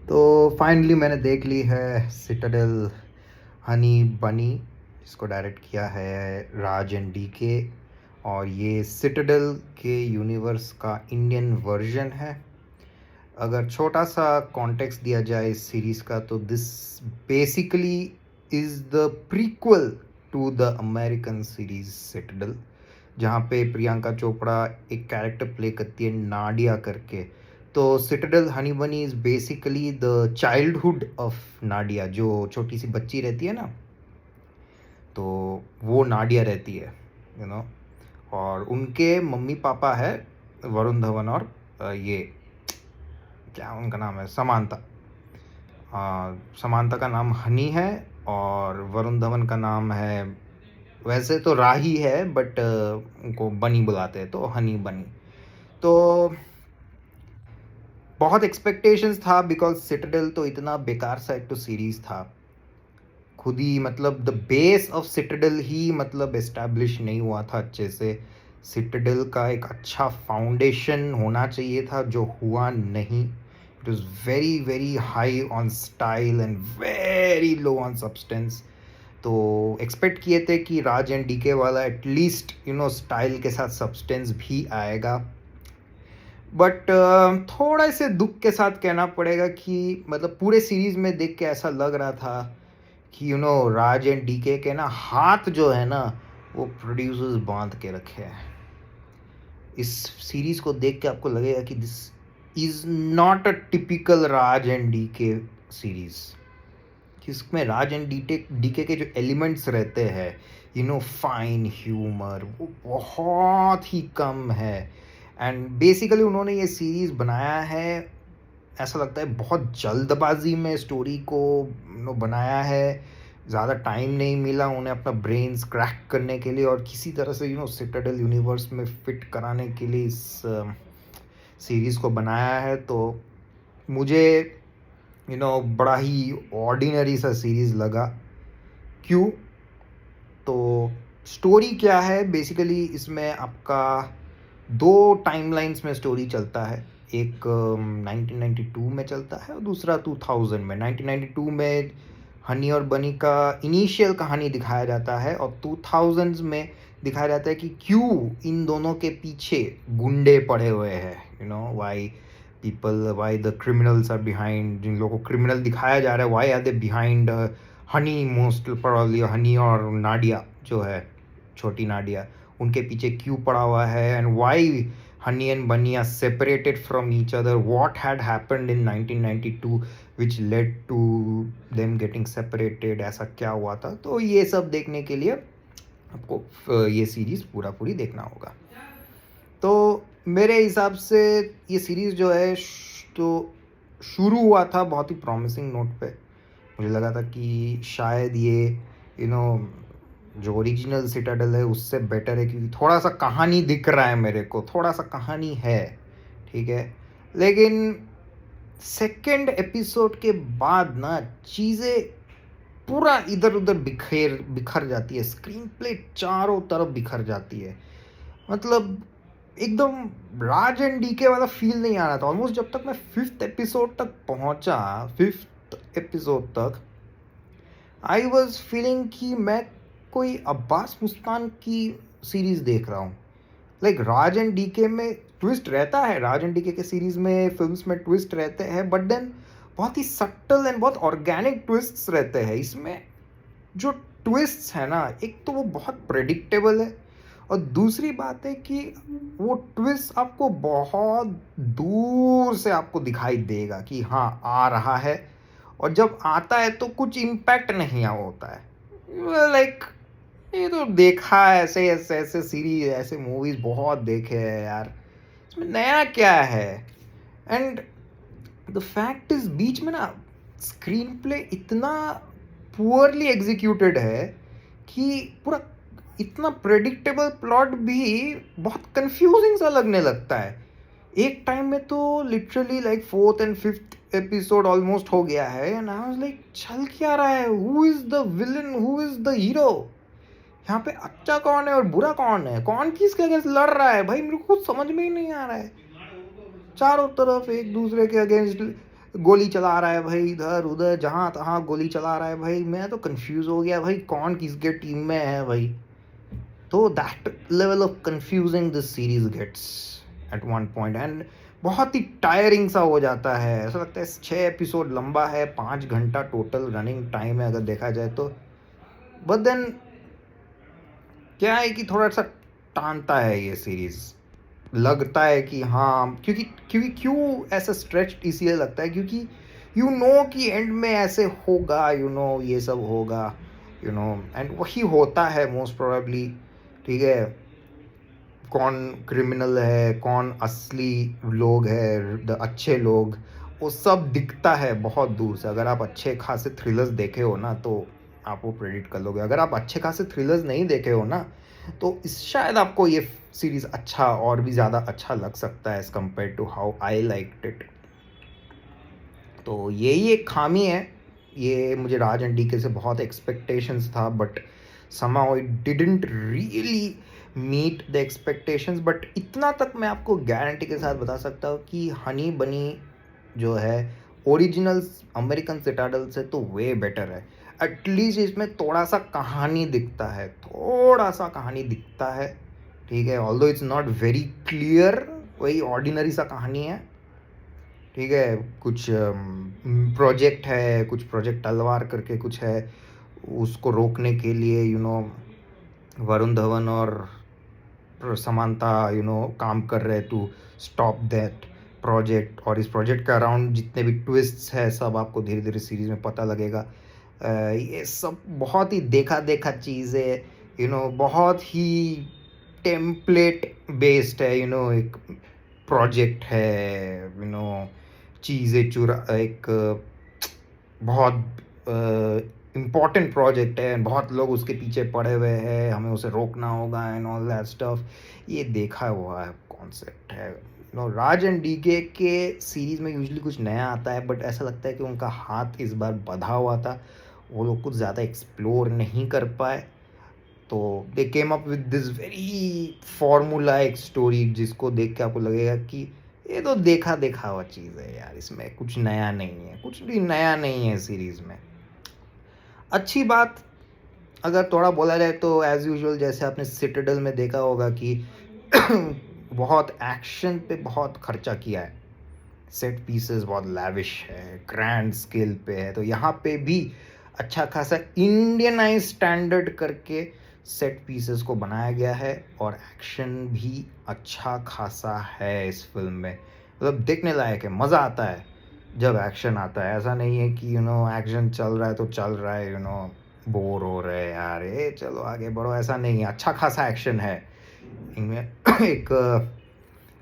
तो फाइनली मैंने देख ली है सिटाडेल हनी बनी, जिसको डायरेक्ट किया है राज एंड डीके। और ये सिटाडेल के यूनिवर्स का इंडियन वर्जन है। अगर छोटा सा कॉन्टेक्स्ट दिया जाए इस सीरीज़ का, तो this basically is the prequel to the American series Citadel, जहाँ पे प्रियंका चोपड़ा एक कैरेक्टर प्ले करती है नाडिया करके। तो सिटाडेल हनी बनी is basically the childhood of Nadia, जो छोटी सी बच्ची रहती है ना, तो वो नाडिया रहती है, यू नो। और उनके मम्मी पापा है वरुण धवन और ये क्या उनका नाम है, समांता। समांता का नाम हनी है और वरुण धवन का नाम है, वैसे तो राही है बट उनको बनी बुलाते हैं, तो हनी बनी। तो बहुत एक्सपेक्टेशंस था बिकॉज सिटाडेल तो इतना बेकार सा एक तो सीरीज था, खुद ही मतलब द बेस ऑफ सिटाडेल ही मतलब एस्टैब्लिश नहीं हुआ था अच्छे से। सिटाडेल का एक अच्छा फाउंडेशन होना चाहिए था, जो हुआ नहीं। It was very very high on style and very low on substance. तो एक्सपेक्ट किए थे कि राज एंड डीके वाला एटलीस्ट स्टाइल के साथ सब्सटेंस भी आएगा। बट थोड़ा से दुख के साथ कहना पड़ेगा कि मतलब पूरे सीरीज में देख के ऐसा लग रहा था कि राज एंड डीके के ना हाथ जो है ना, वो प्रोड्यूसर्स बांध के रखे हैं। इस सीरीज को देख के आपको लगेगा कि this is not a typical Raj and DK series, जिसमें राज एंड डीके के जो एलिमेंट्स रहते हैं, फाइन ह्यूमर, वो बहुत ही कम है। एंड बेसिकली उन्होंने ये सीरीज बनाया है, ऐसा लगता है बहुत जल्दबाजी में स्टोरी को बनाया है। ज़्यादा टाइम नहीं मिला उन्हें अपना ब्रेन्स क्रैक करने के लिए और किसी तरह से सिटाडेल यूनिवर्स में फिट कराने के लिए इस सीरीज़ को बनाया है। तो मुझे बड़ा ही ऑर्डिनरी सा सीरीज़ लगा। क्यों? तो स्टोरी क्या है बेसिकली, इसमें आपका 2 टाइमलाइंस में स्टोरी चलता है। एक 1992 में चलता है और दूसरा 2000 में। 1992 में हनी और बनी का इनिशियल कहानी दिखाया जाता है और 2000s में दिखाया जाता है कि क्यों इन दोनों के पीछे गुंडे पड़े हुए हैं, why the criminals are behind, जिन लोगों को क्रिमिनल दिखाया जा रहा है, why are they behind Honey, most probably Honey और नाडिया जो है, छोटी नाडिया, उनके पीछे क्यों पड़ा हुआ है। And why Honey and Bunny are separated from each other, what had happened in 1992 which led to them getting separated, ऐसा क्या हुआ था। तो ये सब देखने के लिए आपको ये सीरीज़ पूरी देखना होगा। तो मेरे हिसाब से ये सीरीज़ जो है तो शुरू हुआ था बहुत ही प्रॉमिसिंग नोट पे। मुझे लगा था कि शायद ये जो ओरिजिनल सिटाडेल है उससे बेटर है, क्योंकि थोड़ा सा कहानी दिख रहा है मेरे को, थोड़ा सा कहानी है, ठीक है। लेकिन सेकेंड एपिसोड के बाद ना चीज़ें पूरा इधर उधर बिखर जाती है, स्क्रीन प्ले चारों तरफ बिखर जाती है। मतलब एकदम राज एंड डीके वाला फील नहीं आ रहा था ऑलमोस्ट, जब तक मैं 5th एपिसोड तक पहुंचा। 5th एपिसोड तक आई वॉज फीलिंग कि मैं कोई अब्बास मुस्तान की सीरीज देख रहा हूँ। लाइक राज एंड डीके में ट्विस्ट रहता है, राज एंड डीके के सीरीज में, फिल्म्स में ट्विस्ट रहते हैं, बट देन बहुत ही सटल एंड बहुत ऑर्गेनिक ट्विस्ट्स रहते हैं। इसमें जो ट्विस्ट्स है ना, एक तो वो बहुत प्रेडिक्टेबल है और दूसरी बात है कि वो ट्विस्ट आपको बहुत दूर से आपको दिखाई देगा कि हाँ आ रहा है, और जब आता है तो कुछ इम्पैक्ट नहीं होता है। लाइक ये तो देखा है, ऐसे ऐसे ऐसे सीरीज, ऐसे मूवीज बहुत देखे हैं यार, इसमें नया क्या है। एंड द फैक्ट इज बीच में ना स्क्रीन प्ले इतना पुअरली एग्जीक्यूटेड है कि पूरा इतना प्रेडिक्टेबल प्लॉट भी बहुत कंफ्यूजिंग सा लगने लगता है। एक टाइम में तो literally like 4th and 5th episode almost हो गया है एंड आई वाज लाइक चल क्या रहा है, who is the villain, who is the hero, यहाँ पे अच्छा कौन है और बुरा कौन है, कौन किसके अगेंस्ट लड़ रहा है, भाई मेरे को कुछ समझ में ही नहीं आ रहा है। चारों तरफ एक दूसरे के अगेंस्ट गोली चला रहा है भाई, इधर उधर जहाँ तहाँ गोली चला रहा है भाई, मैं तो कंफ्यूज हो गया भाई कौन किसके टीम में है भाई। तो that level of confusing this series gets at one point, and बहुत ही टायरिंग सा हो जाता है। ऐसा लगता है 6 एपिसोड लंबा है, 5 घंटा टोटल रनिंग टाइम है अगर देखा जाए तो। बट देन क्या है कि थोड़ा सा टानता है ये सीरीज, लगता है कि हाँ, क्योंकि क्योंकि क्यों ऐसा स्ट्रेच इसलिए लगता है क्योंकि यू नो कि एंड में ऐसे होगा, यू नो ये सब होगा, यू नो, एंड वही होता है मोस्ट प्रोबेबली। ठीक है, कौन क्रिमिनल है, कौन असली लोग है, द अच्छे लोग, वो सब दिखता है बहुत दूर से। अगर आप अच्छे खासे थ्रिलर्स देखे हो ना तो आप वो प्रेडिक्ट कर लोगे। अगर आप अच्छे खासे थ्रिलर्स नहीं देखे हो ना तो शायद आपको ये सीरीज अच्छा और भी ज़्यादा अच्छा लग सकता है as compared to how I liked it. तो यही एक खामी है। ये मुझे राज एंड डीके से बहुत एक्सपेक्टेशंस था, but somehow it didn't really meet the expectations। But इतना तक मैं आपको गारंटी के साथ बता सकता हूँ कि हनी बनी जो है ओरिजिनल अमेरिकन सिटाडल से तो वे बेटर है। एटलीस्ट इसमें थोड़ा सा कहानी दिखता है, थोड़ा सा कहानी दिखता है। ठीक है, although it's not very clear, वही ऑर्डिनरी सा कहानी है। ठीक है, कुछ प्रोजेक्ट है, कुछ प्रोजेक्ट तलवार करके कुछ है, उसको रोकने के लिए वरुण धवन और समांता काम कर रहे टू स्टॉप दैट प्रोजेक्ट। और इस प्रोजेक्ट के अराउंड जितने भी ट्विस्ट्स है सब आपको धीरे धीरे सीरीज में पता लगेगा। ये सब बहुत ही देखा देखा चीज़ है, बहुत ही टेम्पलेट बेस्ड है। एक प्रोजेक्ट है, चीज़ें चुरा, एक बहुत इम्पॉर्टेंट प्रोजेक्ट है, बहुत लोग उसके पीछे पड़े हुए हैं, हमें उसे रोकना होगा एंड ऑल दैट स्टफ। ये देखा हुआ है कॉन्सेप्ट है। राज एंड डीके के सीरीज में यूजुअली कुछ नया आता है, बट ऐसा लगता है कि उनका हाथ इस बार बंधा हुआ था, वो लोग कुछ ज़्यादा एक्सप्लोर नहीं कर पाए। तो they came up with this very formula एक स्टोरी जिसको देख के आपको लगेगा कि ये तो देखा देखा हुआ चीज़ है यार, इसमें कुछ नया नहीं है, कुछ भी नया नहीं है सीरीज़ में। अच्छी बात अगर थोड़ा बोला जाए तो एज यूजुअल जैसे आपने सिटाडेल में देखा होगा कि बहुत एक्शन पे बहुत खर्चा किया है, सेट पीसेस बहुत लैविश है, ग्रैंड स्केल पे है। तो यहाँ पे भी अच्छा खासा इंडियनाइज स्टैंडर्ड करके सेट पीसेस को बनाया गया है, और एक्शन भी अच्छा खासा है इस फिल्म में। मतलब देखने लायक है, मज़ा आता है जब एक्शन आता है। ऐसा नहीं है कि एक्शन चल रहा है तो चल रहा है, बोर हो रहे हैं यार, ये चलो आगे बढ़ो, ऐसा नहीं है। अच्छा खासा एक्शन है इनमें। एक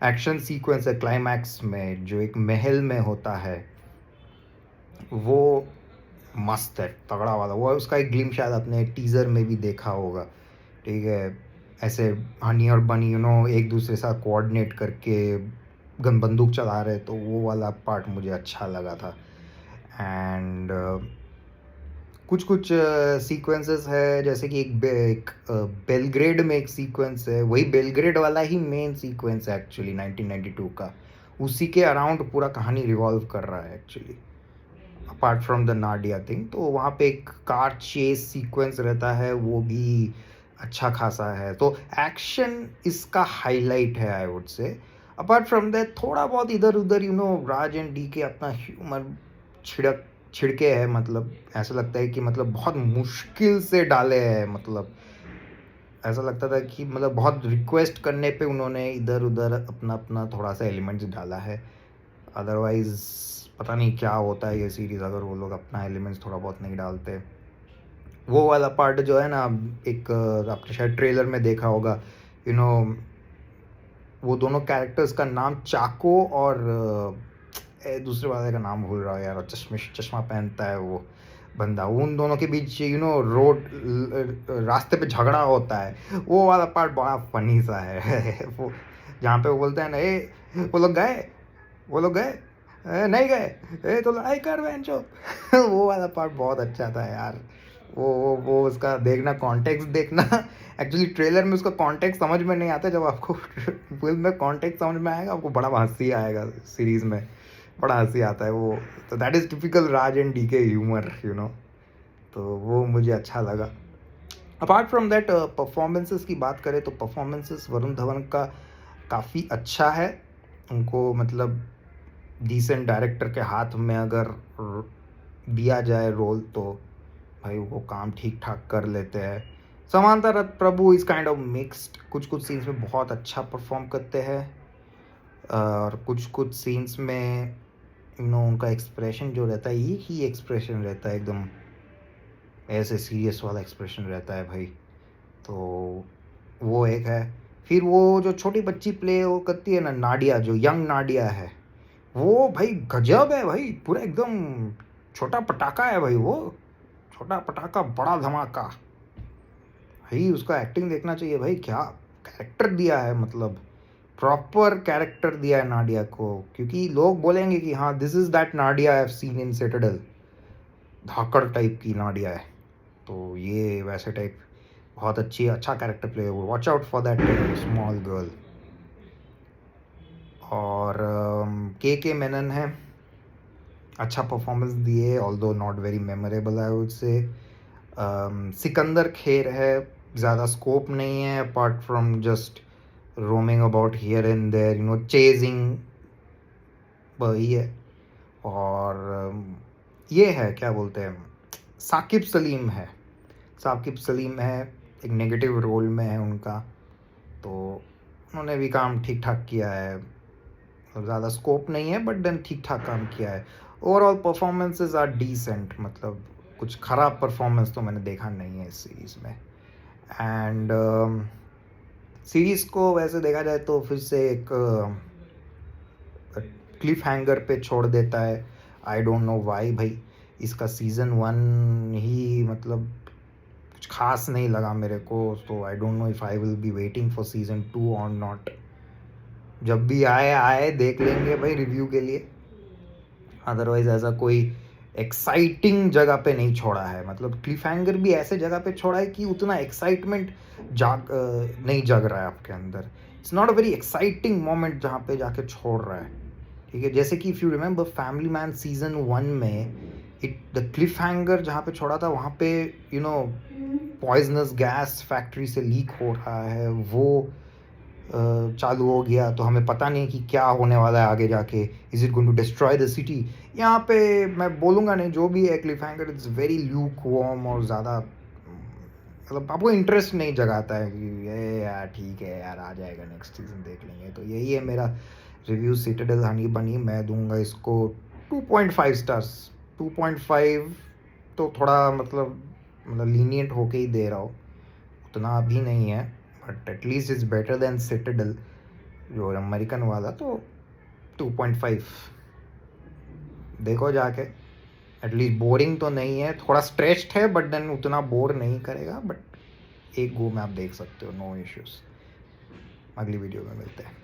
एक्शन सीक्वेंस है क्लाइमैक्स में जो एक महल में होता है, वो मस्त है, तगड़ा वाला। वो उसका एक ग्लिम शायद आपने टीज़र में भी देखा होगा। ठीक है, ऐसे हनी और बनी एक दूसरे के साथ कोऑर्डिनेट करके गन बंदूक चला रहे, तो वो वाला पार्ट मुझे अच्छा लगा था। एंड कुछ कुछ सीक्वेंसेस है, जैसे कि एक बेलग्रेड में एक सीक्वेंस है, वही बेलग्रेड वाला ही मेन सीक्वेंस है एक्चुअली 1992 का, उसी के अराउंड पूरा कहानी रिवॉल्व कर रहा है actually, apart from the Nadia thing. तो वहाँ पे एक कार चेस सीक्वेंस रहता है, वो भी अच्छा खासा है। तो एक्शन इसका हाईलाइट है आई वुड से। अपार्ट फ्रॉम दैट थोड़ा बहुत इधर उधर राज एंड डी के अपना ह्यूमर छिड़के है। मतलब ऐसा लगता है कि मतलब बहुत मुश्किल से डाले हैं, मतलब ऐसा लगता था कि मतलब बहुत रिक्वेस्ट करने पे उन्होंने इधर उधर अपना अपना थोड़ा सा एलिमेंट्स डाला है। अदरवाइज पता नहीं क्या होता है ये सीरीज़ अगर वो लोग अपना एलिमेंट्स थोड़ा बहुत नहीं डालते। वो वाला पार्ट जो है ना, एक आपने शायद ट्रेलर में देखा होगा, वो दोनों कैरेक्टर्स का नाम चाको और दूसरे वाले का नाम भूल रहा है यार, चश्मा पहनता है वो बंदा, उन दोनों के बीच रोड रास्ते पे झगड़ा होता है, वो वाला पार्ट बड़ा फनी सा है। वो जहाँ पे वो बोलते हैं ना, वो लोग गए नहीं गए, तो लड़ाई कर बेंचो। वो वाला पार्ट बहुत अच्छा था यार। वो उसका देखना, कॉन्टेक्स्ट देखना। एक्चुअली ट्रेलर में उसका कॉन्टेक्स्ट समझ में नहीं आता, जब आपको फिल्म में कॉन्टेक्स्ट समझ में आएगा आपको बड़ा हंसी आएगा सीरीज़ में। बड़ा हंसी आता है वो। तो that is typical Raj and DK humour, तो वो मुझे अच्छा लगा। अपार्ट फ्रॉम दैट, परफॉर्मेंसेस की बात करें तो परफॉर्मेंसेस वरुण धवन का काफ़ी अच्छा है। उनको मतलब डिसेंट डायरेक्टर के हाथ में अगर दिया जाए रोल तो भाई वो काम ठीक ठाक कर लेते हैं। समांता रथ प्रभु इज़ काइंड ऑफ मिक्स्ड, कुछ कुछ सीन्स में बहुत अच्छा परफॉर्म करते हैं और कुछ कुछ सीन्स में उनका एक्सप्रेशन जो रहता है एक ही एक्सप्रेशन रहता है, एकदम ऐसे सीरियस वाला एक्सप्रेशन रहता है भाई। तो वो एक है। फिर वो जो छोटी बच्ची प्ले वो करती है ना, नाडिया, जो यंग नाडिया है, वो भाई गजब है भाई, पूरा एकदम छोटा पटाखा है भाई वो। छोटा पटाखा बड़ा धमाका भाई, उसका एक्टिंग देखना चाहिए भाई, क्या कैरेक्टर दिया है, मतलब प्रॉपर कैरेक्टर दिया है नाडिया को। क्योंकि लोग बोलेंगे कि हाँ this is that Nadia I have seen in Citadel, धाकड़ टाइप की नाडिया है। तो ये वैसे टाइप बहुत अच्छा character play, watch out for that small girl. और के मेनन है, अच्छा परफॉर्मेंस दिए, although not very memorable I would say. Sikandar Kher है, ज़्यादा स्कोप नहीं है apart from just roaming about here and there, chasing, वही है। और ये है, क्या बोलते हैं, साकिब सलीम है। साकिब सलीम है, एक नेगेटिव रोल में है उनका, तो उन्होंने भी काम ठीक ठाक किया है। ज़्यादा स्कोप नहीं है बट देन ठीक ठाक काम किया है। ओवरऑल परफॉर्मेंसेस आर डिसेंट, मतलब कुछ ख़राब परफॉर्मेंस तो मैंने देखा नहीं है इस सीरीज़ में। एंड सीरीज़ को वैसे देखा जाए तो फिर से एक क्लिफ हैंगर पे छोड़ देता है। आई डोंट नो वाई भाई, इसका सीज़न 1 ही मतलब कुछ खास नहीं लगा मेरे को, तो I don't know if I will be waiting for season 2 और नॉट। जब भी आए देख लेंगे भाई रिव्यू के लिए, अदरवाइज ऐसा कोई एक्साइटिंग जगह पे नहीं छोड़ा है। मतलब क्लिफ हैंगर भी ऐसे जगह पे छोड़ा है कि उतना एक्साइटमेंट नहीं जग रहा है आपके अंदर। It's not a very exciting moment जहाँ पे जाके छोड़ रहा है, ठीक है। जैसे कि if you remember family man season 1 में द क्लिफ हैंगर जहाँ पे छोड़ा था वहाँ पे पॉइजनस गैस फैक्ट्री से लीक हो रहा है, वो चालू हो गया, तो हमें पता नहीं कि क्या होने वाला है आगे जाके। Is it going to destroy the city? यहाँ पे मैं बोलूँगा नहीं, जो भी है cliffhanger it's very lukewarm, और ज़्यादा मतलब आपको इंटरेस्ट नहीं जगाता है कि ये यार ठीक है यार आ जाएगा नेक्स्ट सीज़न देख लेंगे। तो यही है मेरा रिव्यू सिटाडेल हनी बनी। मैं दूंगा इसको 2.5 स्टार्स। 2.5 तो थोड़ा मतलब लीनियंट होके ही दे रहा हूँ, उतना अभी नहीं है, but at least is better than Citadel जो अमेरिकन वाला। तो 2.5 देखो जाके, एटलीस्ट बोरिंग तो नहीं है, थोड़ा स्ट्रेच्ड है बट देन उतना बोर नहीं करेगा, बट एक गो में आप देख सकते हो, नो इश्यूज़। अगली वीडियो में मिलते हैं।